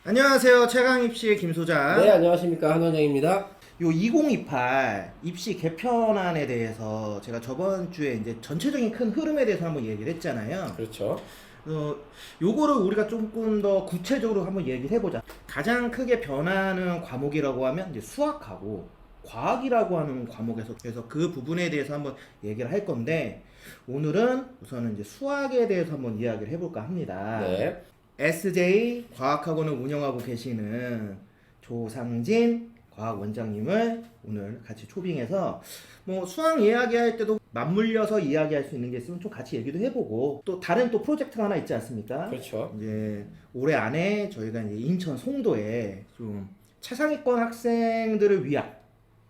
안녕하세요. 최강입시의 김소장. 네, 안녕하십니까. 한원장입니다. 요 2028 입시 개편안에 대해서 제가 저번 주에 이제 전체적인 큰 흐름에 대해서 한번 얘기를 했잖아요. 그렇죠. 요거를 우리가 조금 더 구체적으로 한번 얘기를 해보자. 가장 크게 변하는 과목이라고 하면 이제 수학하고 과학이라고 하는 과목에서 그래서 그 부분에 대해서 한번 얘기를 할 건데 오늘은 우선은 이제 수학에 대해서 한번 이야기를 해볼까 합니다. 네. SJ 과학학원을 운영하고 계시는 조상진 과학원장님을 오늘 같이 초빙해서 뭐 수학 이야기할 때도 맞물려서 이야기할 수 있는 게 있으면 좀 같이 얘기도 해보고 또 다른 또 프로젝트가 하나 있지 않습니까? 그렇죠. 이제 올해 안에 저희가 이제 인천 송도에 좀 최상위권 학생들을 위한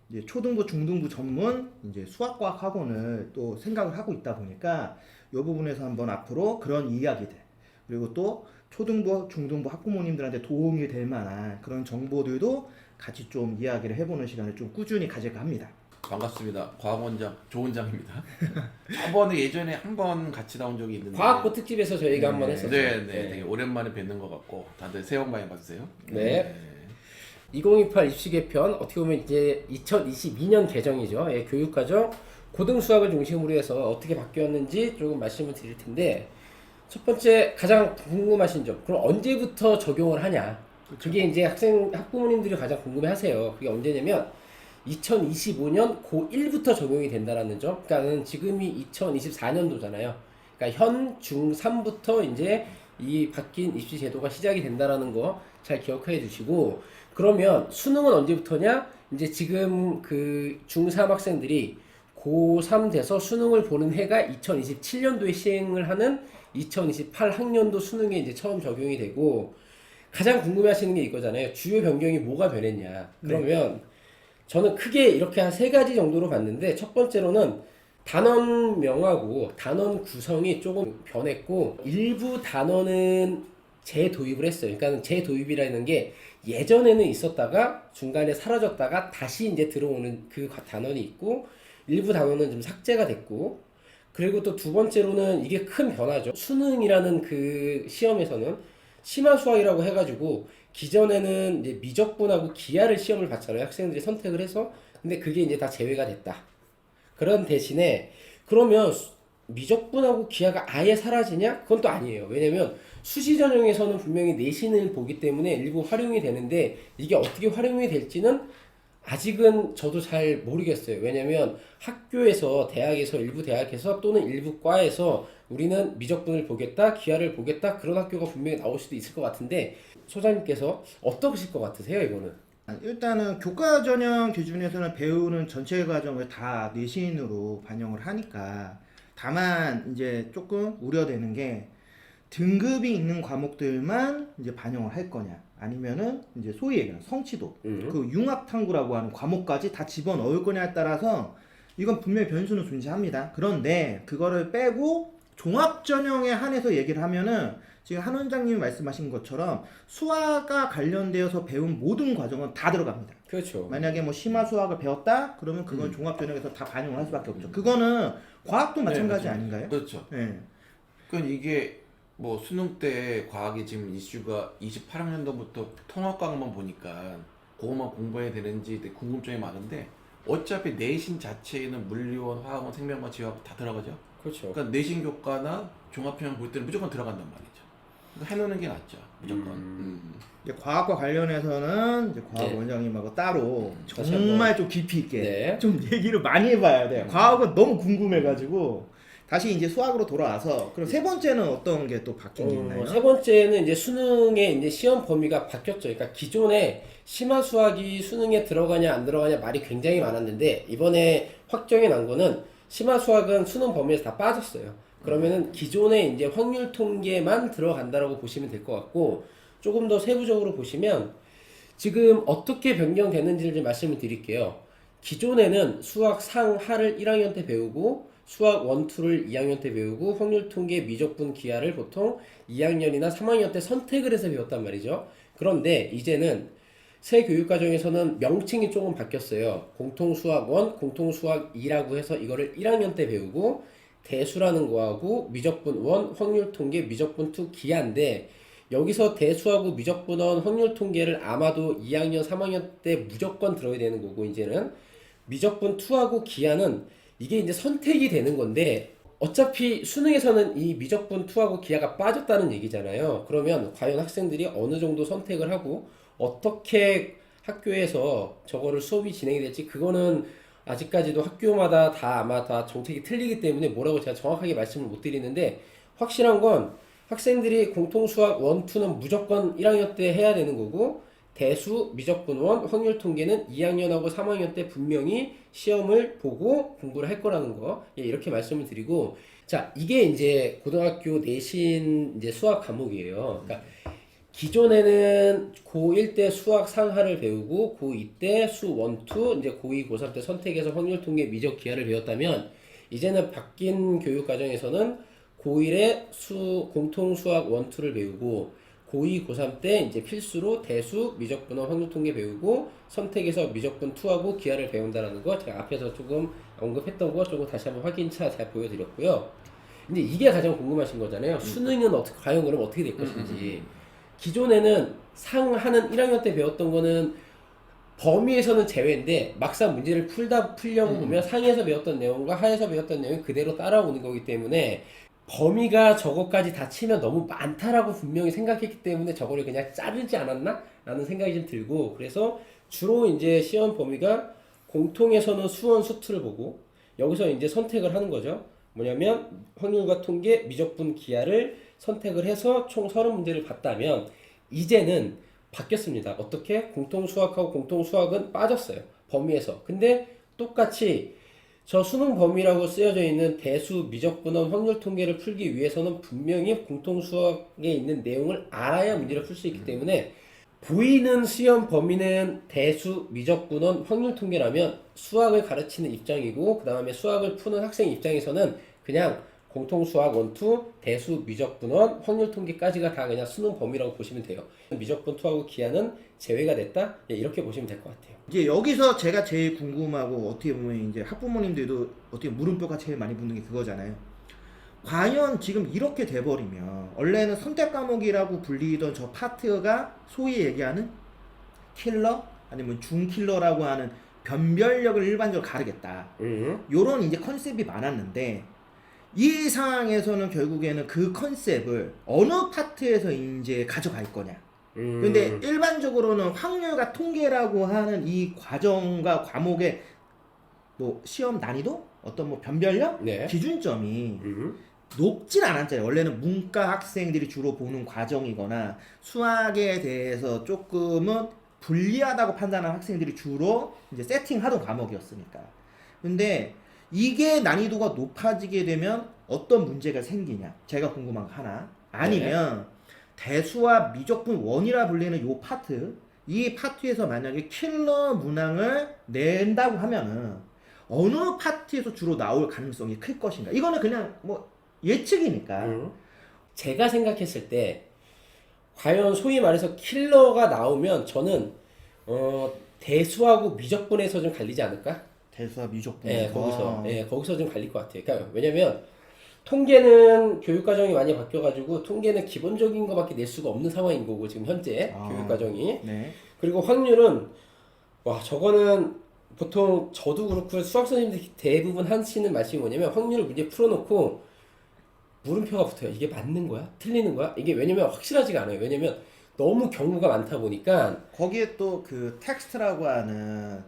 이제 초등부, 중등부 전문 이제 수학과학 학원을 또 생각을 하고 있다 보니까 이 부분에서 한번 앞으로 그런 이야기들 그리고 또 초등부, 중등부 학부모님들한테 도움이 될 만한 그런 정보들도 같이 좀 이야기를 해보는 시간을 좀 꾸준히 가질까 합니다. 반갑습니다. 과학원장 조원장입니다. 저번에 예전에 한 번 같이 나온 적이 있는데 과학부 특집에서 저희가 한번 했었죠. 네, 되게 오랜만에 뵙는 것 같고 다들 새해 복 많이 받으세요. 네. 2028 입시 개편 어떻게 보면 이제 2022년 개정이죠. 예, 교육과정 고등 수학을 중심으로 해서 어떻게 바뀌었는지 조금 말씀을 드릴 텐데 첫 번째 가장 궁금하신 점. 그럼 언제부터 적용을 하냐? 그게 이제 학부모님들이 가장 궁금해하세요. 그게 언제냐면 2025년 고1부터 적용이 된다라는 점. 그러니까는 지금이 2024년도잖아요. 그러니까 현 중3부터 이제 이 바뀐 입시 제도가 시작이 된다라는 거 잘 기억해 주시고 그러면 수능은 언제부터냐? 이제 지금 그 중3 학생들이 고3 돼서 수능을 보는 해가 2027년도에 시행을 하는 2028 학년도 수능에 이제 처음 적용이 되고 가장 궁금해하시는 게 이거잖아요. 주요 변경이 뭐가 변했냐? 그러면 저는 크게 이렇게 한 세 가지 정도로 봤는데 첫 번째로는 단원명하고 단원 구성이 조금 변했고 일부 단원은 재도입을 했어요. 그러니까 재도입이라는 게 예전에는 있었다가 중간에 사라졌다가 다시 이제 들어오는 그 단원이 있고 일부 단원은 좀 삭제가 됐고 그리고 또 두 번째로는 이게 큰 변화죠. 수능이라는 그 시험에서는 심화 수학이라고 해가지고 기존에는 이제 미적분하고 기하를 시험을 봤잖아요. 학생들이 선택을 해서. 근데 그게 이제 다 제외가 됐다. 그런 대신에 그러면 미적분하고 기하가 아예 사라지냐? 그건 또 아니에요. 왜냐면 수시 전형에서는 분명히 내신을 보기 때문에 일부 활용이 되는데 이게 어떻게 활용이 될지는 아직은 저도 잘 모르겠어요. 왜냐면 학교에서 대학에서 일부 대학에서 또는 일부 과에서 우리는 미적분을 보겠다, 기하를 보겠다 그런 학교가 분명히 나올 수도 있을 것 같은데 소장님께서 어떠실 것 같으세요, 이거는? 일단은 교과 전형 기준에서는 배우는 전체 과정을 다 내신으로 반영을 하니까 다만 이제 조금 우려되는 게 등급이 있는 과목들만 이제 반영을 할 거냐 아니면은 이제 소위 얘기하는 성취도 그 융합탐구라고 하는 과목까지 다 집어넣을 거냐에 따라서 이건 분명히 변수는 존재합니다. 그런데 그거를 빼고 종합 전형에 한해서 얘기를 하면은 지금 한 원장님이 말씀하신 것처럼 수학과 관련되어서 배운 모든 과정은 다 들어갑니다. 그렇죠. 만약에 뭐 심화 수학을 배웠다 그러면 그건 종합 전형에서 다 반영을 할 수밖에 없죠. 그거는 과학도 마찬가지 네, 아닌가요? 그렇죠. 네. 그러니까 이게 뭐 수능 때 과학이 지금 이슈가 28학년도부터 통합과학만 보니까 그것만 공부해야 되는지 되게 궁금증이 많은데 어차피 내신 자체에는 물리원, 화학원, 생명과 지화학 다 들어가죠. 그렇죠. 그러니까 내신 교과나 종합편향 볼 때는 무조건 들어간단 말이죠. 그러니까 해놓는 게 낫죠. 무조건. 이제 과학과 관련해서는 이제 과학 네. 원장님하고 따로 다시 정말 좀 깊이 있게 네. 좀 얘기를 많이 해봐야 돼요. 과학은 너무 궁금해가지고 다시 이제 수학으로 돌아와서 그럼 세 번째는 어떤 게 또 바뀐 게 있나요? 세 번째는 이제 수능의 이제 시험 범위가 바뀌었죠. 그러니까 기존에 심화 수학이 수능에 들어가냐 안 들어가냐 말이 굉장히 많았는데 이번에 확정이 난 거는 심화 수학은 수능 범위에서 다 빠졌어요. 그러면은 기존에 이제 확률 통계만 들어간다라고 보시면 될 것 같고 조금 더 세부적으로 보시면 지금 어떻게 변경되는지를 좀 말씀을 드릴게요. 기존에는 수학 상하를 1학년 때 배우고 수학 1, 2를 2학년 때 배우고 확률 통계, 미적분, 기하를 보통 2학년이나 3학년 때 선택을 해서 배웠단 말이죠. 그런데 이제는 새 교육과정에서는 명칭이 조금 바뀌었어요. 공통수학 1, 공통수학 2라고 해서 이거를 1학년 때 배우고 대수라는 거하고 미적분 1, 확률 통계, 미적분 2, 기하인데 여기서 대수하고 미적분원 확률 통계를 아마도 2학년, 3학년 때 무조건 들어야 되는 거고, 이제는 미적분 2하고 기하는 이게 이제 선택이 되는 건데, 어차피 수능에서는 이 미적분 2하고 기하가 빠졌다는 얘기잖아요. 그러면 과연 학생들이 어느 정도 선택을 하고 어떻게 학교에서 저거를 수업이 진행이 될지, 그거는 아직까지도 학교마다 다 아마 다 정책이 틀리기 때문에 뭐라고 제가 정확하게 말씀을 못 드리는데, 확실한 건 학생들이 공통수학 1, 2는 무조건 1학년 때 해야 되는 거고, 대수, 미적분원, 확률 통계는 2학년하고 3학년 때 분명히 시험을 보고 공부를 할 거라는 거, 예, 이렇게 말씀을 드리고, 자, 이게 이제 고등학교 내신 이제 수학 과목이에요. 그러니까 기존에는 고1 때 수학 상하를 배우고 고2 때 수 1, 2, 이제 고2, 고3 때 선택해서 확률 통계, 미적, 기하를 배웠다면, 이제는 바뀐 교육 과정에서는 고1에 공통 수학 1, 2를 배우고 고2, 고3 때 이제 필수로 대수, 미적분원, 확률 통계 배우고 선택해서 미적분 2하고 기하를 배운다라는 거, 제가 앞에서 조금 언급했던 거 조금 다시 한번 확인차 제가 보여드렸고요. 근데 이게 가장 궁금하신 거잖아요. 수능은 과연 그럼 어떻게 될 것인지. 기존에는 상하는 1학년 때 배웠던 거는 범위에서는 제외인데, 막상 문제를 풀려고 보면 상에서 배웠던 내용과 하에서 배웠던 내용이 그대로 따라오는 거기 때문에, 범위가 저거까지 다 치면 너무 많다라고 분명히 생각했기 때문에 저거를 그냥 자르지 않았나? 라는 생각이 좀 들고, 그래서 주로 이제 시험 범위가 공통에서는 수원, 수투를 보고 여기서 이제 선택을 하는 거죠. 뭐냐면 확률과 통계, 미적분, 기하를 선택을 해서 총 30문제를 봤다면, 이제는 바뀌었습니다. 어떻게? 공통수학하고 공통수학은 빠졌어요, 범위에서. 근데 똑같이 저 수능 범위라고 쓰여져 있는 대수, 미적분원, 확률 통계를 풀기 위해서는 분명히 공통수학에 있는 내용을 알아야 문제를 풀 수 있기 때문에, 보이는 시험 범위는 대수, 미적분원, 확률 통계라면 수학을 가르치는 입장이고, 그 다음에 수학을 푸는 학생 입장에서는 그냥 공통수학 1, 2, 대수, 미적분원, 확률 통계까지가 다 그냥 수능 범위라고 보시면 돼요. 미적분 2하고 기하는 제외가 됐다? 예, 이렇게 보시면 될 것 같아요. 이제 여기서 제가 제일 궁금하고, 어떻게 보면 이제 학부모님들도 어떻게 물음표가 제일 많이 붙는 게 그거잖아요. 과연 지금 이렇게 돼버리면, 원래는 선택 과목이라고 불리던 저 파트가 소위 얘기하는 킬러 아니면 중킬러라고 하는 변별력을 일반적으로 가르겠다, 요런 이제 컨셉이 많았는데, 이 상황에서는 결국에는 그 컨셉을 어느 파트에서 이제 가져갈 거냐. 근데 일반적으로는 확률과 통계라고 하는 이 과정과 과목의 뭐 시험 난이도, 어떤 뭐 변별력, 네. 기준점이 높진 않았잖아요. 원래는 문과 학생들이 주로 보는 과정이거나 수학에 대해서 조금은 불리하다고 판단하는 학생들이 주로 이제 세팅하던 과목이었으니까. 근데 이게 난이도가 높아지게 되면 어떤 문제가 생기냐, 제가 궁금한 거 하나. 아니면 대수와 미적분 원이라 불리는 요 파트, 이 파트에서 만약에 킬러 문항을 낸다고 하면은 어느 파트에서 주로 나올 가능성이 클 것인가. 이거는 그냥 뭐 예측이니까. 제가 생각했을 때 과연 소위 말해서 킬러가 나오면 저는 대수하고 미적분에서 좀 갈리지 않을까? 대수와 미적분. 예, 거기서 좀 갈릴 것 같아요. 그러니까 왜냐면 통계는 교육 과정이 많이 바뀌어가지고 통계는 기본적인 거밖에 낼 수가 없는 상황인 거고, 지금 현재 교육 과정이. 네. 그리고 확률은 저거는 보통 저도 그렇고 수학 선생님들 대부분 하시는 말씀이 뭐냐면, 확률을 문제 풀어놓고 물음표가 붙어요. 이게 맞는 거야? 틀리는 거야? 이게 왜냐면 확실하지가 않아요. 왜냐면 너무 경우가 많다 보니까. 거기에 또 그 텍스트라고 하는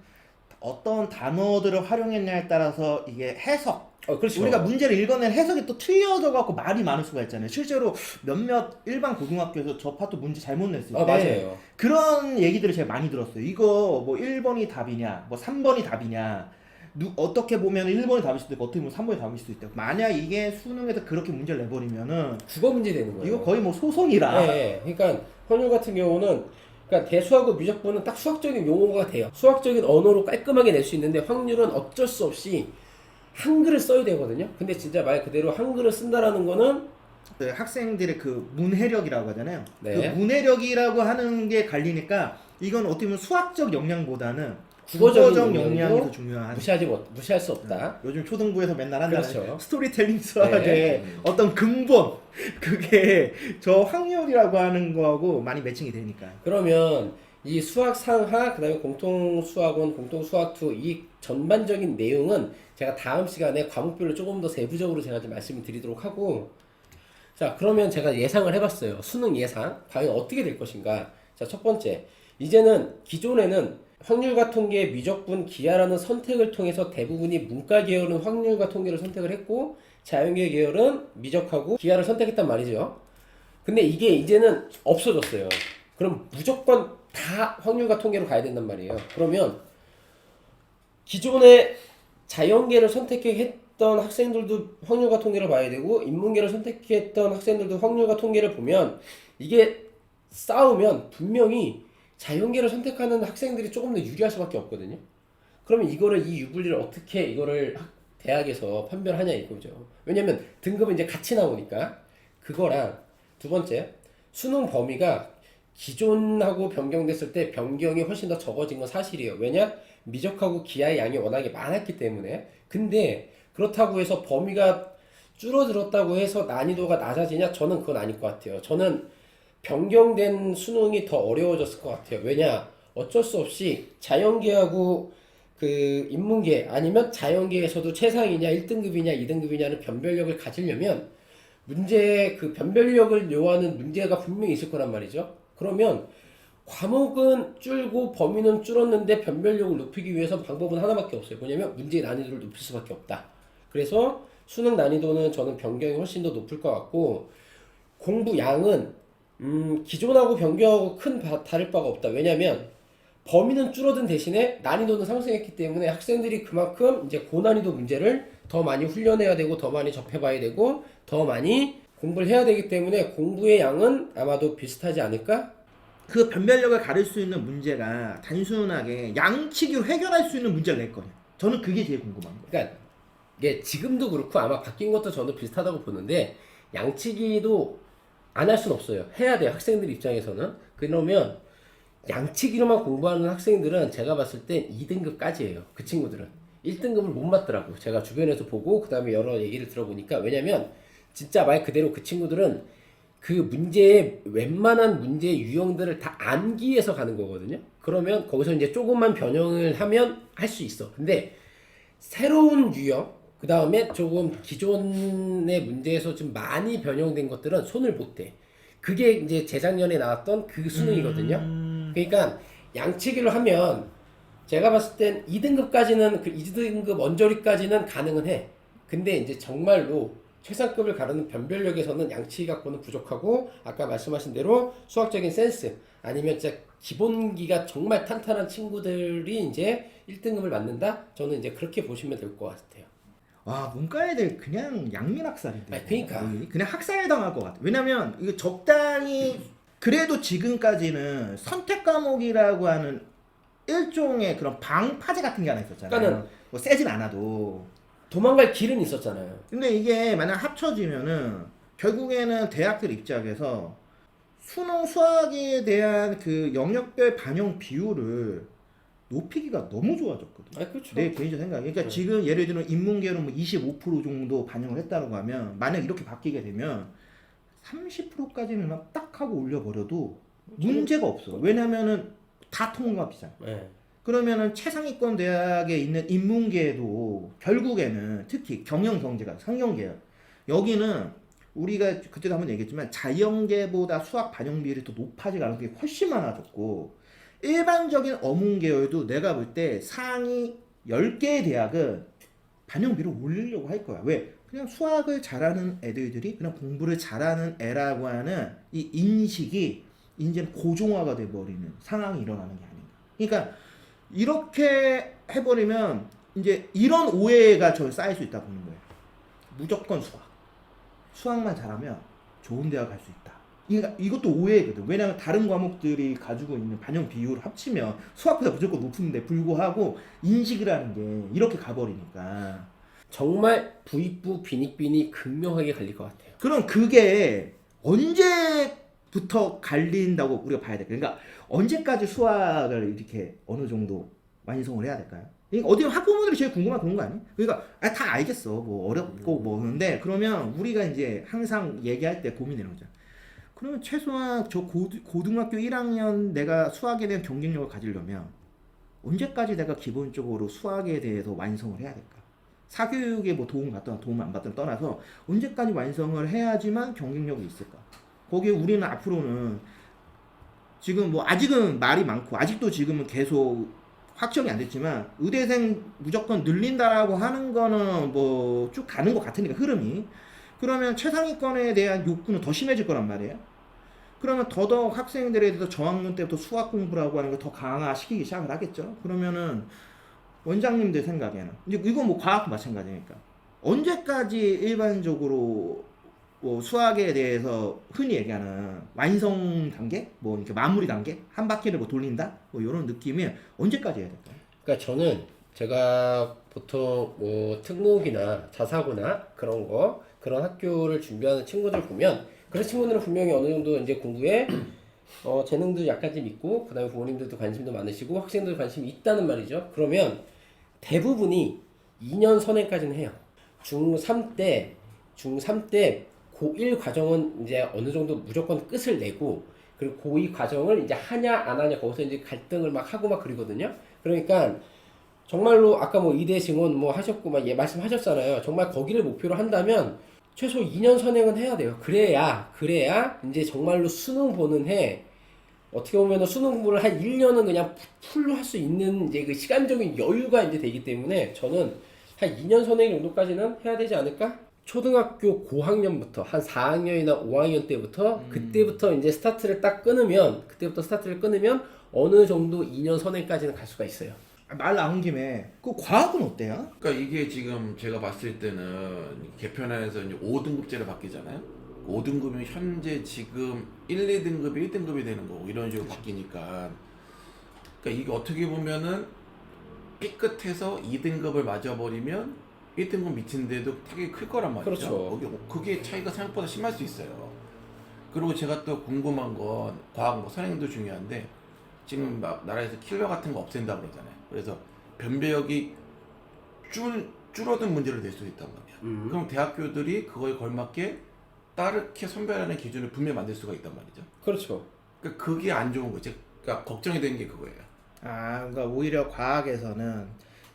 어떤 단어들을 활용했냐에 따라서 이게 해석, 그렇죠. 우리가 문제를 읽어낸 해석이 또 틀려져 갖고 말이 많을 수가 있잖아요. 실제로 몇몇 일반 고등학교에서 저 파트 문제 잘못 냈을 때 맞아요. 그런 얘기들을 제가 많이 들었어요. 이거 뭐 1번이 답이냐, 뭐 3번이 답이냐, 어떻게 보면 1번이 답일 수도 있고 어떻게 보면 3번이 답일 수도 있다. 만약 이게 수능에서 그렇게 문제를 내버리면은 국어 문제 되는 거예요. 이거 거의 뭐 소송이라. 네, 그러니까 확률 같은 경우는, 그러니까 대수하고 미적분은 딱 수학적인 용어가 돼요. 수학적인 언어로 깔끔하게 낼 수 있는데, 확률은 어쩔 수 없이 한글을 써야 되거든요. 근데 진짜 말 그대로 한글을 쓴다라는 거는 그 학생들의 그 문해력이라고 하잖아요. 네. 그 문해력이라고 하는 게 갈리니까 이건 어떻게 보면 수학적 역량보다는 국어적 영역도 역량이 더 중요한. 무시할 수 없다. 요즘 초등부에서 맨날 한다는 그렇죠. 스토리텔링 수학의 네. 어떤 근본 그게 저 확률이라고 하는 거하고 많이 매칭이 되니까. 그러면 이 수학 상하 그다음에 공통 수학원, 공통 수학 2 이 전반적인 내용은 제가 다음 시간에 과목별로 조금 더 세부적으로 제가 좀 말씀을 드리도록 하고, 자 그러면 제가 예상을 해봤어요. 수능 예상 과연 어떻게 될 것인가. 자 첫 번째, 이제는 기존에는 확률과 통계, 미적분, 기하라는 선택을 통해서 대부분이 문과 계열은 확률과 통계를 선택을 했고 자연계 계열은 미적하고 기하를 선택했단 말이죠. 근데 이게 이제는 없어졌어요. 그럼 무조건 다 확률과 통계로 가야 된단 말이에요. 그러면 기존에 자연계를 선택했던 학생들도 확률과 통계를 봐야 되고 인문계를 선택했던 학생들도 확률과 통계를 보면 이게 싸우면 분명히 자연계를 선택하는 학생들이 조금 더 유리할 수밖에 없거든요. 그러면 이거를 이 유불리를 어떻게 이거를 대학에서 판별하냐 이거죠. 왜냐면 등급은 이제 같이 나오니까. 그거랑 두 번째, 수능 범위가 기존하고 변경됐을 때 변경이 훨씬 더 적어진 건 사실이에요. 왜냐? 미적하고 기하의 양이 워낙에 많았기 때문에. 근데 그렇다고 해서 범위가 줄어들었다고 해서 난이도가 낮아지냐? 저는 그건 아닐 것 같아요. 저는 변경된 수능이 더 어려워졌을 것 같아요. 왜냐? 어쩔 수 없이 자연계하고 그 인문계 아니면 자연계에서도 최상이냐 1등급이냐 2등급이냐는 변별력을 가지려면 문제 그 변별력을 요하는 문제가 분명히 있을 거란 말이죠. 그러면 과목은 줄고 범위는 줄었는데 변별력을 높이기 위해서 방법은 하나밖에 없어요. 뭐냐면 문제의 난이도를 높일 수밖에 없다. 그래서 수능 난이도는 저는 변경이 훨씬 더 높을 것 같고, 공부 양은 기존하고 변경하고 큰 다를 바가 없다. 왜냐면 범위는 줄어든 대신에 난이도는 상승했기 때문에 학생들이 그만큼 이제 고난이도 문제를 더 많이 훈련해야 되고 더 많이 접해봐야 되고 더 많이 공부를 해야 되기 때문에 공부의 양은 아마도 비슷하지 않을까? 그 변별력을 가릴 수 있는 문제가 단순하게 양치기로 해결할 수 있는 문제를 낼 거냐. 저는 그게 제일 궁금한 거예요. 그러니까 이게 지금도 그렇고 아마 바뀐 것도 저는 비슷하다고 보는데 양치기도 안 할 수는 없어요. 해야 돼요. 학생들 입장에서는. 그러면 양치기로만 공부하는 학생들은 제가 봤을 땐 2등급까지예요. 그 친구들은 1등급을 못 맞더라고. 제가 주변에서 보고 그 다음에 여러 얘기를 들어보니까. 왜냐면 진짜 말 그대로 그 친구들은 그 문제의 웬만한 문제의 유형들을 다 암기해서 가는 거거든요. 그러면 거기서 이제 조금만 변형을 하면 할 수 있어. 근데 새로운 유형, 그 다음에 조금 기존의 문제에서 좀 많이 변형된 것들은 손을 못 대. 그게 이제 재작년에 나왔던 그 수능이거든요. 그러니까 양치기로 하면 제가 봤을 땐 2등급까지는 그 2등급 언저리까지는 가능은 해. 근데 이제 정말로 최상급을 가르는 변별력에서는 양치기 갖고는 부족하고, 아까 말씀하신 대로 수학적인 센스 아니면 진짜 기본기가 정말 탄탄한 친구들이 이제 1등급을 맞는다? 저는 이제 그렇게 보시면 될 것 같아요. 와, 문과 애들 그냥 양민학살인데. 아니, 그러니까. 그냥 학살 당할 것 같아. 왜냐면 이거 적당히 그래도 지금까지는 선택 과목이라고 하는 일종의 그런 방파제 같은 게 하나 있었잖아요. 그러니까는 뭐 세진 않아도. 도망갈 길은 있었잖아요. 근데 이게 만약 합쳐지면은 결국에는 대학들 입장에서 수능 수학에 대한 그 영역별 반영 비율을 높이기가 너무 좋아졌거든요. 아, 그렇죠. 내 개인적 생각. 그러니까 네. 지금 예를 들면 인문계로 뭐 25% 정도 반영을 했다고 하면, 만약 이렇게 바뀌게 되면 30%까지는 딱 하고 올려버려도 문제가 없어. 왜냐면은 다 통합이잖아. 네. 그러면은 최상위권 대학에 있는 인문계도 결국에는 특히 경영경제가 상경계열, 여기는 우리가 그때도 한번 얘기했지만 자연계보다 수학 반영 비율이 더 높아지가 않은 게 훨씬 많아졌고, 일반적인 어문계열도 내가 볼 때 상위 10개의 대학은 반영 비율을 올리려고 할 거야. 왜? 그냥 수학을 잘하는 애들들이 그냥 공부를 잘하는 애라고 하는 이 인식이 이제는 고종화가 돼버리는 상황이 일어나는 게 아닌가. 그러니까 이렇게 해버리면 이제 이런 오해가 저 쌓일 수 있다 보는 거예요. 무조건 수학만 잘하면 좋은 대학 갈 수 있다. 이것도 오해거든. 왜냐하면 다른 과목들이 가지고 있는 반영 비율을 합치면 수학보다 무조건 높은데 불구하고 인식을 하는 게 이렇게 가버리니까. 정말 부익부 빈익빈이 극명하게 갈릴 것 같아요. 그럼 그게 언제부터 갈린다고 우리가 봐야 돼. 그러니까 언제까지 수학을 이렇게 어느 정도 완성을 해야 될까요? 그러니까 어디 학부모들이 제일 궁금한 그런 거 아니에요? 그러니까 다 알겠어. 뭐 어렵고 뭐 그런데 그러면 우리가 이제 항상 얘기할 때 고민되는 거죠. 그러면 최소한 저 고등학교 1학년 내가 수학에 대한 경쟁력을 가지려면 언제까지 내가 기본적으로 수학에 대해서 완성을 해야 될까? 사교육에 뭐 도움 받거나 도움 안 받거나 떠나서 언제까지 완성을 해야지만 경쟁력이 있을까? 거기에 우리는 앞으로는 지금 뭐 아직은 말이 많고 아직도 지금은 계속 확정이 안 됐지만 의대생 무조건 늘린다라고 하는 거는 뭐 쭉 가는 것 같으니까 흐름이 그러면 최상위권에 대한 욕구는 더 심해질 거란 말이에요. 그러면 더더욱 학생들에 대해서 저학년 때부터 수학 공부라고 하는 걸 더 강화시키기 시작을 하겠죠. 그러면은 원장님들 생각에는 이제 이건 뭐 과학도 마찬가지니까 언제까지 일반적으로 뭐 수학에 대해서 흔히 얘기하는 완성 단계, 뭐 이렇게 마무리 단계, 한 바퀴를 뭐 돌린다, 뭐 이런 느낌이 언제까지 해야 될까요? 그러니까 저는 제가 보통 뭐 특목이나 자사고나 그런 거 그런 학교를 준비하는 친구들 보면 그런 친구들은 분명히 어느 정도 이제 공부에 재능도 약간 좀 있고 그다음에 부모님들도 관심도 많으시고 학생들도 관심이 있다는 말이죠. 그러면 대부분이 2년 선행까지는 해요. 중3 때 고1 과정은 이제 어느 정도 무조건 끝을 내고 그리고 고2 과정을 이제 하냐 안 하냐 거기서 이제 갈등을 막 하고 막 그러거든요. 그러니까 정말로 아까 뭐 의대 증원 뭐 하셨고 막 예 말씀하셨잖아요. 정말 거기를 목표로 한다면 최소 2년 선행은 해야 돼요. 그래야 이제 정말로 수능 보는 해 어떻게 보면 수능 공부를 한 1년은 그냥 풀로 할 수 있는 이제 그 시간적인 여유가 이제 되기 때문에 저는 한 2년 선행 정도까지는 해야 되지 않을까? 초등학교 고학년부터 한 4학년이나 5학년 때부터 그때부터 이제 그때부터 스타트를 끊으면 어느 정도 2년 선행까지는 갈 수가 있어요. 말 나온 김에 그 과학은 어때요? 그러니까 이게 지금 제가 봤을 때는 개편안에서 이제 5등급제로 바뀌잖아요. 5등급이면 현재 지금 1, 2등급이 1등급이 되는 거고 이런 식으로 바뀌니까 그러니까 이게 어떻게 보면은 삐끗해서 2등급을 맞아버리면 1등급 미친데도 타격이 클 거란 말이죠. 그렇죠. 그게 차이가 생각보다 심할 수 있어요. 그리고 제가 또 궁금한 건 과학 뭐 선행도 중요한데 지금 나라에서 킬러 같은 거 없앤다 그러잖아요. 그래서 변별력이 줄어든 문제를 낼 수 있단 말이야. 그럼 대학교들이 그거에 걸맞게 따르게 선별하는 기준을 분명히 만들 수가 있단 말이죠. 그렇죠. 그러니까 그게 안 좋은 거지. 그러니까 걱정이 되는 게 그거예요. 그러니까 오히려 과학에서는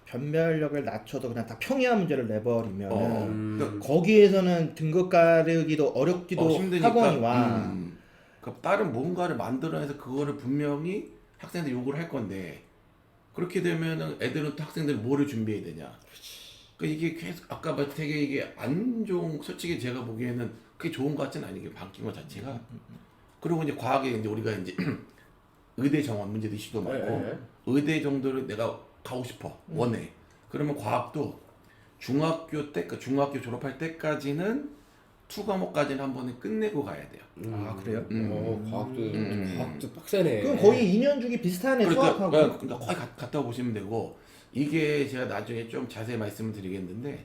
변별력을 낮춰도 그냥 다 평이한 문제를 내버리면 그러니까 거기에서는 등급 가르기도 어렵기도 힘드니까 학원이 와. 그러니까 다른 뭔가를 만들어내서 그거를 분명히 학생들 요구를 할 건데 그렇게 되면은 애들은 또 학생들 뭐를 준비해야 되냐. 그러니까 이게 계속 아까 되게 이게 안 좋은 솔직히 제가 보기에는 그게 좋은 것 같지는 않은 게 바뀐 것 자체가. 그리고 이제 과학에 이제 우리가 이제 의대 정원 문제도 이슈도 많고 의대 정도를 내가 가고 싶어 원해. 그러면 과학도 중학교 때, 그러니까 중학교 졸업할 때까지는 2과목까지는 한 번에 끝내고 가야 돼요. 그래요? 과학도 빡세네. 그럼 거의 2년 주기 비슷하네 수학하고. 그러니까 거의 갔다 보시면 되고 이게 제가 나중에 좀 자세히 말씀을 드리겠는데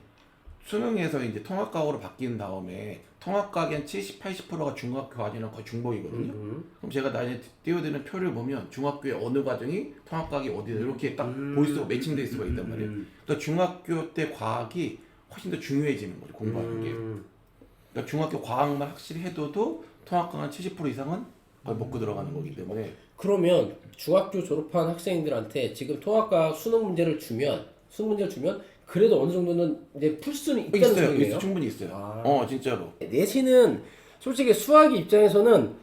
수능에서 이제 통합과학으로 바뀐 다음에 통합과학의 한 70, 80%가 중학교 과정이랑 거의 중복이거든요. 그럼 제가 나중에 띄워드리는 표를 보면 중학교의 어느 과정이 통합과학이 어디다 이렇게 딱 볼 수 매칭될 수가 있단 말이에요. 그러니까 중학교 때 과학이 훨씬 더 중요해지는 거죠, 공부하는 게. 그러니까 중학교 과학만 확실히 해둬도 통합과학 한 70% 이상은 거의 먹고 들어가는 거기 때문에. 그러면 중학교 졸업한 학생들한테 지금 통합과학 수능 문제를 주면 그래도 어느 정도는 이제 풀 수는 있다는 소리네요. 충분히 있어요. 진짜로. 내신은 솔직히 수학의 입장에서는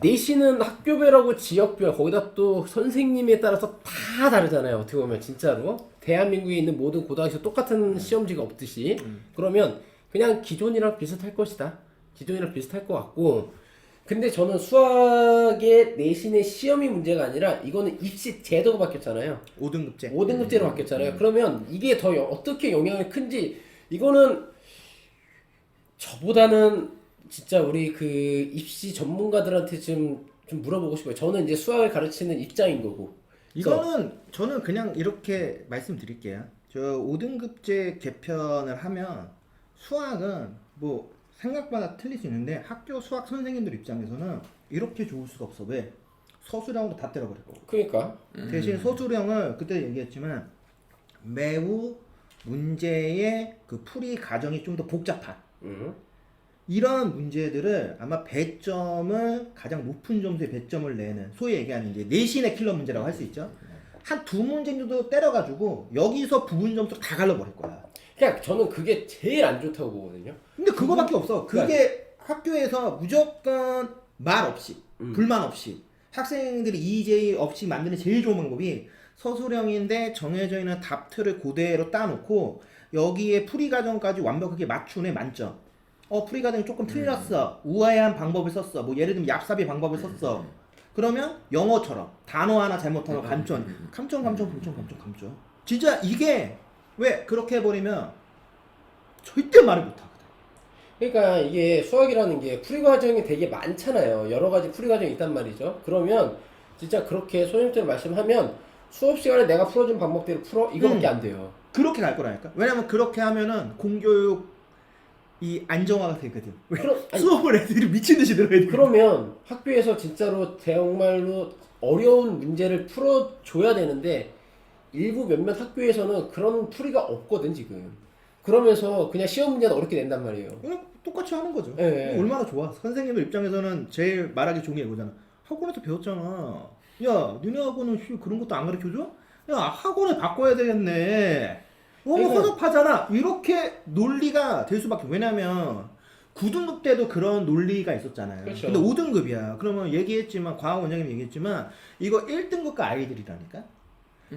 내신은 학교별하고 지역별 거기다 또 선생님에 따라서 다 다르잖아요. 어떻게 보면 진짜로 대한민국에 있는 모든 고등학교 똑같은 시험지가 없듯이 그러면 그냥 기존이랑 비슷할 것이다. 기존이랑 비슷할 것 같고 근데 저는 수학의 내신의 시험이 문제가 아니라 이거는 입시 제도가 바뀌었잖아요. 5등급제. 5등급제로 바뀌었잖아요. 그러면 이게 더 어떻게 영향이 큰지 이거는 저보다는 진짜 우리 그 입시 전문가들한테 좀 물어보고 싶어요. 저는 이제 수학을 가르치는 입장인 거고. 이거는 저는 그냥 이렇게 말씀드릴게요. 저 5등급제 개편을 하면 수학은 뭐 생각보다 틀릴 수 있는데 학교 수학 선생님들 입장에서는 이렇게 좋을 수가 없어. 왜? 서술형도 다 때려버릴 거고. 그러니까 대신 서술형을 그때 얘기했지만 매우 문제의 그 풀이 과정이 좀 더 복잡한 이런 문제들을 아마 배점을 가장 높은 점수의 배점을 내는 소위 얘기하는 이제 내신의 킬러 문제라고 할 수 있죠. 한 두 문제 정도 때려가지고 여기서 부분 점수 다 갈라버릴 거야. 그냥 저는 그게 제일 안 좋다고 보거든요. 근데 그거밖에 없어. 그게 학교에서 무조건 말 없이 불만 없이 학생들이 EJ 없이 만드는 제일 좋은 방법이 서술형인데 정해져 있는 답틀을 그대로 따놓고 여기에 풀이 과정까지 완벽하게 맞추네 만점. 풀이 과정이 조금 틀렸어. 우아한 방법을 썼어. 뭐 예를 들면 얍삽의 방법을 썼어. 그러면 영어처럼 단어 하나 잘못하면 감점. 진짜 이게 왜 그렇게 해버리면 절대 말을 못하거든. 그러니까 이게 수학이라는 게 풀이 과정이 되게 많잖아요. 여러 가지 풀이 과정이 있단 말이죠. 그러면 진짜 그렇게 선생님처럼 말씀하면 수업 시간에 내가 풀어준 방법대로 풀어 이거밖에 안 돼요. 그렇게 갈 거라니까. 왜냐면 그렇게 하면은 공교육 이 안정화가 되거든. 왜? 아니, 수업을 애들이 미친 듯이 들어야 돼. 그러면 학교에서 진짜로 정말로 어려운 문제를 풀어줘야 되는데 일부 몇몇 학교에서는 그런 풀이가 없거든 지금. 그러면서 그냥 시험 문제는 어렵게 낸단 말이에요. 그냥 똑같이 하는 거죠. 네. 얼마나 좋아. 선생님들 입장에서는 제일 말하기 좋은 게 이거잖아. 학원에서 배웠잖아. 야, 니네 학원은 그런 것도 안 가르쳐줘? 야, 학원을 바꿔야 되겠네. 허접하잖아. 이렇게 논리가 될 수밖에. 왜냐면 9등급 때도 그런 논리가 있었잖아요. 그렇죠. 근데 5등급이야. 그러면 얘기했지만 과학 원장님이 얘기했지만 이거 1등급과 아이들이라니까.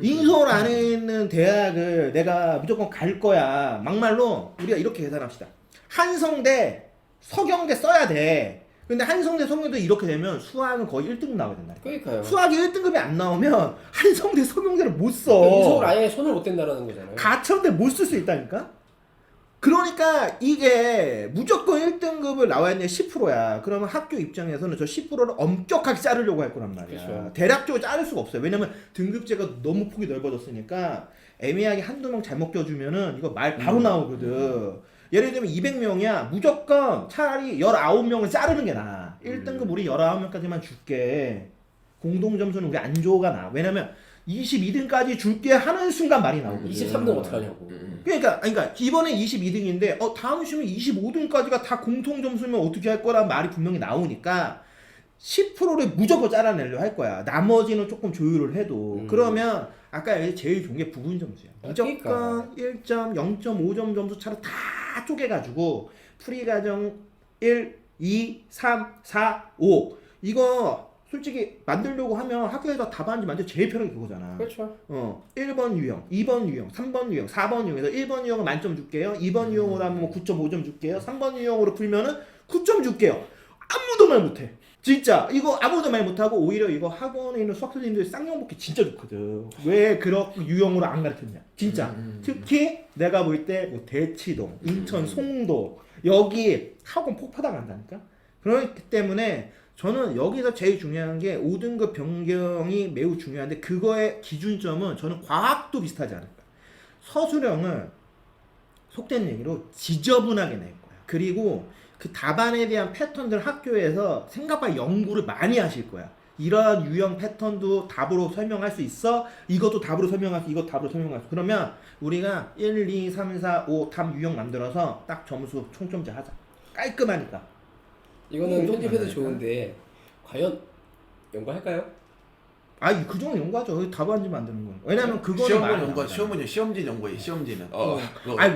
인서울 안에 있는 대학을 내가 무조건 갈 거야. 막말로 우리가 이렇게 계산합시다. 한성대, 서경대 써야 돼. 근데 한성대, 서경대 이렇게 되면 수학은 거의 1등급 나와야 된다. 그러니까요. 수학이 1등급이 안 나오면 한성대, 서경대를 못 써. 인서울 아예 손을 못 댄다라는 거잖아요. 가천대 못 쓸 수 있다니까? 그러니까 이게 무조건 1등급을 나와야 되는 10%야. 그러면 학교 입장에서는 저 10%를 엄격하게 자르려고 할 거란 말이야. 그렇죠. 대략적으로 자를 수가 없어요. 왜냐면 등급제가 너무 폭이 넓어졌으니까 애매하게 한두 명 잘못 껴주면은 이거 말 바로 나오거든. 예를 들면 200명이야. 무조건 차라리 19명을 자르는 게 나아. 1등급 우리 19명까지만 줄게. 공동점수는 우리 안 줘가 나. 왜냐면 22등까지 줄게 하는 순간 말이 나오거든. 23등 어떡하냐고. 그러니까 이번에 22등인데 다음 시험에 25등까지가 다 공통점수면 어떻게 할 거란 말이 분명히 나오니까 10%를 무조건 잘라내려 할 거야. 나머지는 조금 조율을 해도. 그러면 아까 제일 좋은 게 부분 점수야. 무조건 그러니까. 1점, 0.5점 점수 차로 다 쪼개가지고 풀이 과정 1, 2, 3, 4, 5 이거 솔직히 만들려고 하면 학교에서 답안지 만들 제일 편한 게 그거잖아. 그렇죠. 1번 유형, 2번 유형, 3번 유형, 4번 유형에서 1번 유형은 만점 줄게요. 2번 유형으로 하면 뭐 9.5점 줄게요. 3번 유형으로 풀면은 9점 줄게요. 아무도 말 못해. 진짜 이거 아무도 말 못하고 오히려 이거 학원에 있는 수학 선생님들 쌍욕 먹기 진짜 좋거든. 왜 그런 유형으로 안 가르쳤냐. 진짜. 특히 내가 볼 때 뭐 대치동, 인천 송도 여기 학원 폭파당 한다니까. 그렇기 때문에 저는 여기서 제일 중요한 게 5등급 변경이 매우 중요한데 그거의 기준점은 저는 과학도 비슷하지 않을까. 서술형을 속된 얘기로 지저분하게 낼 거야. 그리고 그 답안에 대한 패턴들 학교에서 생각보다 연구를 많이 하실 거야. 이런 유형 패턴도 답으로 설명할 수 있어. 이것도 답으로 설명할 수, 이것도 답으로 설명할 수. 그러면 우리가 1, 2, 3, 4, 5 답 유형 만들어서 딱 점수 총점제 하자. 깔끔하니까. 이거는 편집해도 좋은데 과연 연구할까요? 그 정도 연구하죠. 답안지 만드는 건. 왜냐면 그거는 시험은 말이 연구, 나오잖아. 시험지 연구해. 시험지는.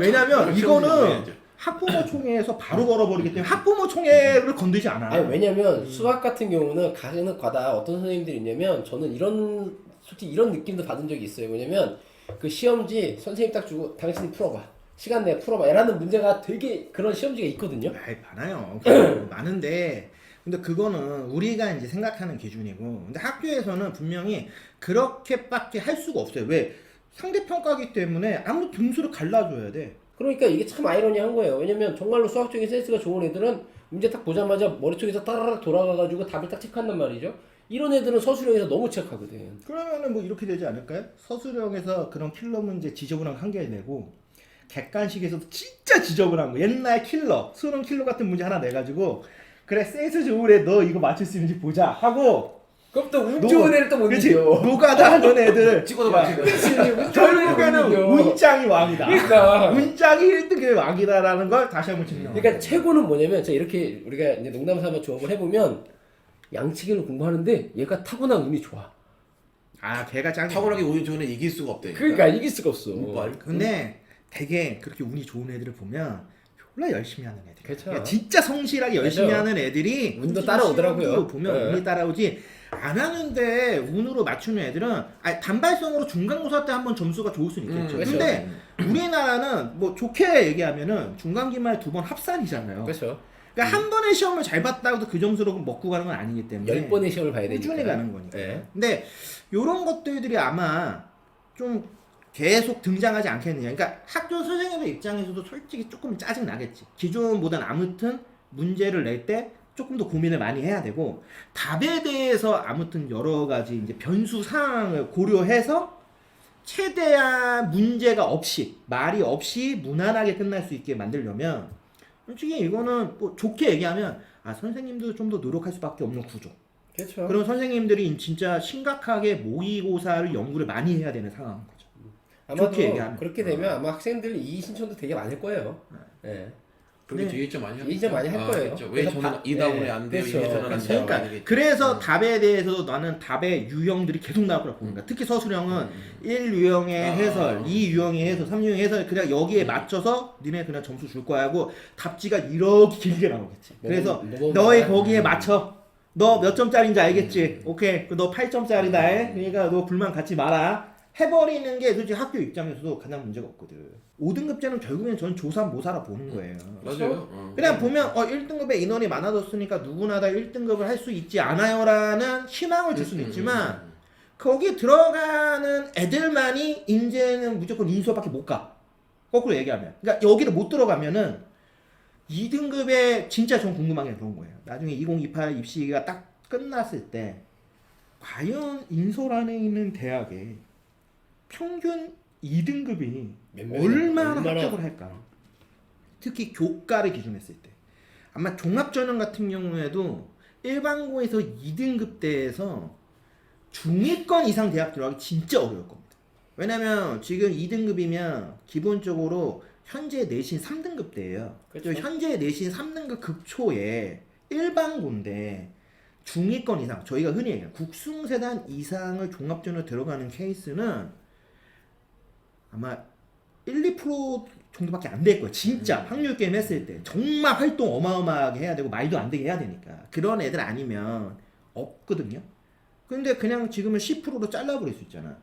왜냐면 시험지 이거는 연구해야죠. 학부모 총회에서 바로 걸어버리기 때문에 학부모 총회를 건드지 않아. 왜냐면 수학 같은 경우는 가는 과다 어떤 선생님들이 있냐면 저는 솔직히 이런 느낌도 받은 적이 있어요. 왜냐면 그 시험지 선생님 딱 주고 당신이 풀어봐. 시간 내에 풀어봐. 라는 문제가 되게 그런 시험지가 있거든요. 많아요. 많은데 근데 그거는 우리가 이제 생각하는 기준이고 근데 학교에서는 분명히 그렇게밖에 할 수가 없어요. 왜? 상대평가기 때문에 아무 등수를 갈라줘야 돼. 그러니까 이게 참 아이러니한 거예요. 왜냐면 정말로 수학적인 센스가 좋은 애들은 문제 딱 보자마자 머릿속에서 따라락 돌아가가지고 답을 딱 체크한단 말이죠. 이런 애들은 서술형에서 너무 체크하거든. 그러면은 뭐 이렇게 되지 않을까요? 서술형에서 그런 킬러 문제 지저분한 거 한 개 내고 객관식에서도 진짜 지저분한 거 옛날 킬러 수능 킬러 같은 문제 하나 내가지고 그래 센스 좋은 애 너 이거 맞출 수 있는지 보자 하고 그럼 또 운 좋은 애를 또 못 그치? 이겨. 노가다 하는 애들 찍어도 맞지. 결국에는 운짱이 왕이다. 그러니까. 운짱이 1등의 왕이다라는 걸 다시 한번 증명. 그러니까 최고는 뭐냐면 자 이렇게 우리가 이제 농담 삼아 조합을 해보면 양치기를 공부하는데 얘가 타고난 운이 좋아. 아 걔가 짱. 타고나게 운이 좋은 애 이길 수가 없대. 그러니까 이길 수가 없어. 운빨. 근데 되게 그렇게 운이 좋은 애들을 보면 졸라 열심히 하는 애들. 그쵸. 그러니까 진짜 성실하게 열심히 맞아. 하는 애들이 운도 꾸준히 따라오더라고요. 시험도 보면 네. 운이 따라오지. 안 하는데 운으로 맞추는 애들은 아니, 단발성으로 중간고사 때 한번 점수가 좋을 수는 있겠죠. 그렇죠. 근데 우리나라는 뭐 좋게 얘기하면은 중간기말에 2번 합산이잖아요. 그렇죠. 그러니까 한 번의 시험을 잘 봤다고 해도 그 점수로 먹고 가는 건 아니기 때문에 10번의 시험을 봐야 되니까. 꾸준히 가는 거니까. 네. 근데 요런 것들이 아마 좀 계속 등장하지 않겠느냐. 그러니까 학교 선생님의 입장에서도 솔직히 조금 짜증 나겠지. 기존보다는 아무튼 문제를 낼 때 조금 더 고민을 많이 해야 되고 답에 대해서 아무튼 여러 가지 이제 변수 상황을 고려해서 최대한 문제가 없이 말이 없이 무난하게 끝날 수 있게 만들려면 솔직히 이거는 뭐 좋게 얘기하면 아 선생님도 좀 더 노력할 수밖에 없는 구조. 그렇죠. 그럼 선생님들이 진짜 심각하게 모의고사를 연구를 많이 해야 되는 상황인 거죠. 아마도 좋게 얘기하면. 그렇게 되면 아마 학생들 이의 신청도 되게 많을 거예요. 네. 그렇게 네. 되게 좀 많이 이의 좀 많이 할 거예요. 그렇죠. 왜 그래서 저는 이 다음에 안 돼요? 그렇죠. 이게 저는 안 돼요? 그러니까 아니겠죠. 그래서 답에 대해서도 나는 답의 유형들이 계속 나올 거라 보는 거야. 특히 서술형은 1유형의 해설, 2유형의 해설, 3유형의 해설 그냥 여기에 맞춰서 니네 그냥 점수 줄 거야 하고 답지가 이렇게 길게 나오겠지. 그래서 너의 거기에 맞춰. 너 몇 점짜리인지 알겠지? 오케이. 너 8점짜리다 해. 그러니까 너 불만 갖지 마라. 해버리는 게 솔직히 학교 입장에서도 가장 문제가 없거든. 5등급제는 결국엔 전 조삼모사라 보는 거예요. 맞아요. 그냥 보면 1등급에 인원이 많아졌으니까 누구나 다 1등급을 할 수 있지 않아요라는 희망을 줄 수는 있지만 거기 들어가는 애들만이 이제는 무조건 인수밖에 못 가. 거꾸로 얘기하면. 그러니까 여기를 못 들어가면은 2등급에 진짜 전 궁금한 게 그런 거예요. 나중에 2028 입시가 딱 끝났을 때 과연 인솔안에 있는 대학에 평균 2등급이 얼마나 합격을 할까? 특히 교과를 기준했을 때. 아마 종합전형 같은 경우에도 일반고에서 2등급대에서 중위권 이상 대학 들어가기 진짜 어려울 겁니다. 왜냐면 지금 2등급이면 기본적으로 현재 내신 3등급대예요. 그렇죠. 현재 내신 3등급 극초에 일반고인데 중위권 이상, 저희가 흔히 얘기해요. 국승세단 이상을 종합전형에 들어가는 케이스는 아마 1~2% 정도밖에 안 될 거예요. 진짜 확률 게임 했을 때 정말 활동 어마어마하게 해야 되고 말도 안 되게 해야 되니까 그런 애들 아니면 없거든요. 근데 그냥 지금은 10%로 잘라버릴 수 있잖아.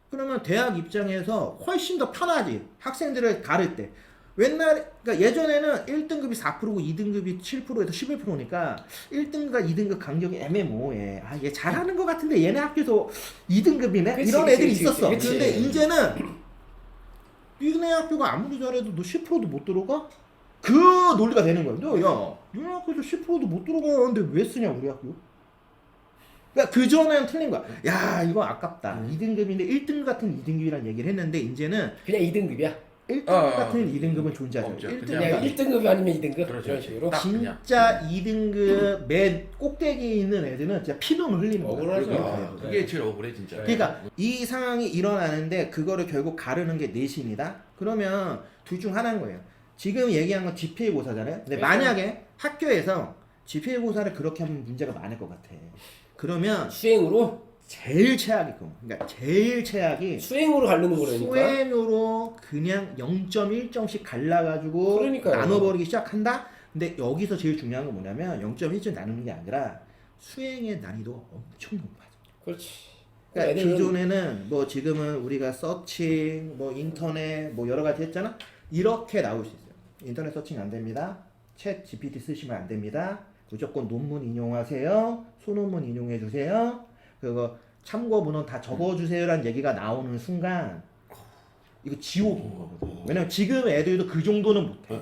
그러면 대학 입장에서 훨씬 더 편하지. 학생들을 가를 때. 그러니까 예전에는 1등급이 4%고 2등급이 7%에서 11%니까 1등급과 2등급 간격이 애매모호해. 아, 얘 잘하는 것 같은데 얘네 학교에서 2등급이네? 그치, 이런 그치, 애들이 그치, 있었어. 그치. 근데 이제는 니네 학교가 아무리 잘해도 너 10%도 못 들어가? 그 논리가 되는 거야. 너, 야, 니네 학교에서 10%도 못 들어가는데 왜 쓰냐, 우리 학교? 그러니까 그전에는 틀린 거야. 야, 이거 아깝다. 2등급인데 1등급 같은 2등급이란 얘기를 했는데 이제는 그냥 2등급이야. 1등급 같은 2등급은 존재하죠. 없죠. 1등급 그냥 1등급이 아니면 2등급 그렇죠. 그런 식으로. 딱 진짜 2등급 맨 꼭대기에 있는 애들은 진짜 피눈을 흘리는 거야. 억울하죠. 그렇게 아, 해요. 그게 제일 억울해 진짜. 그러니까 이 상황이 일어나는데 그거를 결국 가르는 게 내신이다? 그러면 둘 중 하나인 거예요. 지금 얘기한 건 GPA 고사잖아요. 근데 그렇죠. 만약에 학교에서 GPA 고사를 그렇게 하면 문제가 많을 것 같아. 그러면 수행으로 제일 최악이 그거. 그러니까 제일 최악이 수행으로 가르는 거라니까. 수행으로 그냥 0.1점씩 갈라가지고 그러니까요. 나눠버리기 시작한다? 근데 여기서 제일 중요한 건 뭐냐면 0.1점 나누는 게 아니라 수행의 난이도가 엄청 높아져. 그렇지. 그러니까 애들은 기존에는 뭐 지금은 우리가 서칭, 뭐 인터넷, 뭐 여러 가지 했잖아. 이렇게 나올 수 있어요. 인터넷 서칭 안 됩니다. 챗 GPT 쓰시면 안 됩니다. 무조건 논문 인용하세요. 소논문 인용해 주세요. 그거 참고 문헌 다 적어주세요라는 얘기가 나오는 순간 이거 지옥인 거거든. 왜냐면 지금 애들도 그 정도는 못해.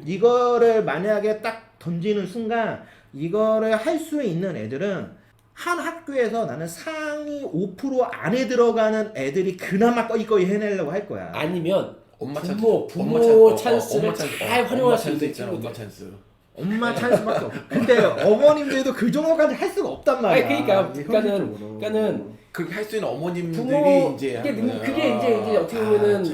이거를 만약에 딱 던지는 순간 이거를 할 수 있는 애들은 한 학교에서 나는 상위 5% 안에 들어가는 애들이 그나마 꺼이꺼이 해내려고 할 거야. 아니면 엄마 부모 찬스. 찬스를 엄마 찬스. 잘 활용할 엄마 수 찬스 있는 있잖아. 친구들. 엄마 찬스. 엄마 찾을 수밖에 없어. 근데 어머님들도 그 정도까지 할 수가 없단 말이야. 아니 그러니까 이게 그러니까는 현실적으로. 그러니까는 그렇게 할 수 있는 어머님들이 부모 이제 그게, 하면은, 그게 이제 어떻게 보면은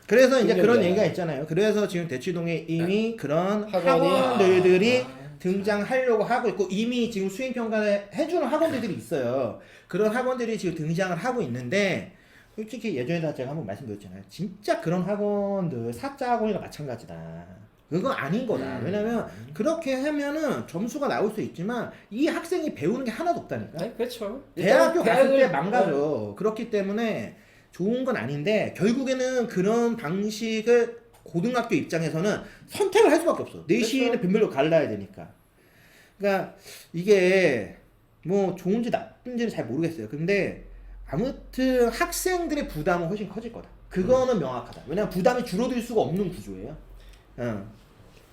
그래서 이제 능력이야. 그런 얘기가 있잖아요. 그래서 지금 대치동에 이미 그런 학원이- 학원들이 등장하려고 하고 있고 이미 지금 수행 평가를 해주는 학원들이 있어요. 그런 학원들이 지금 등장을 하고 있는데 솔직히 예전에도 제가 한번 말씀드렸잖아요. 진짜 그런 학원들 사자 학원이나 마찬가지다. 그건 아닌 거다. 왜냐면 그렇게 하면은 점수가 나올 수 있지만 이 학생이 배우는 게 하나도 없다니까. 아니 그렇죠. 대학교 일단 갔을 때 대학을- 망가져. 그렇기 때문에 좋은 건 아닌데 결국에는 그런 방식을 고등학교 입장에서는 선택을 할 수밖에 없어. 내신을 그렇죠. 변별로 갈라야 되니까. 그러니까 이게 뭐 좋은지 나쁜지는 잘 모르겠어요. 근데 아무튼 학생들의 부담은 훨씬 커질 거다. 그거는 명확하다. 왜냐면 부담이 줄어들 수가 없는 구조예요. 응.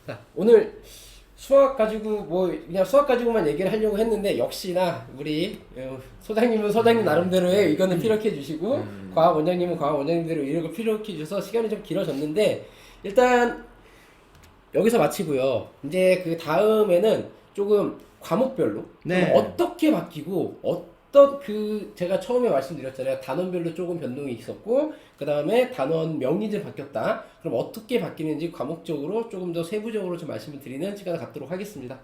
자, 오늘 수학 가지고 뭐 그냥 수학 가지고만 얘기를 하려고 했는데 역시나 우리 소장님은 소장님 나름대로의 의견을 피력해 주시고 과학 원장님은 과학 원장님대로 의견을 피력해 주셔서 시간이 좀 길어졌는데 일단 여기서 마치고요. 이제 그 다음에는 조금 과목별로 네. 좀 어떻게 바뀌고 어떤 그 제가 처음에 말씀드렸잖아요. 단원별로 조금 변동이 있었고 그 다음에 단원 명리들 바뀌었다. 그럼 어떻게 바뀌는지 과목적으로 조금 더 세부적으로 좀 말씀을 드리는 시간을 갖도록 하겠습니다.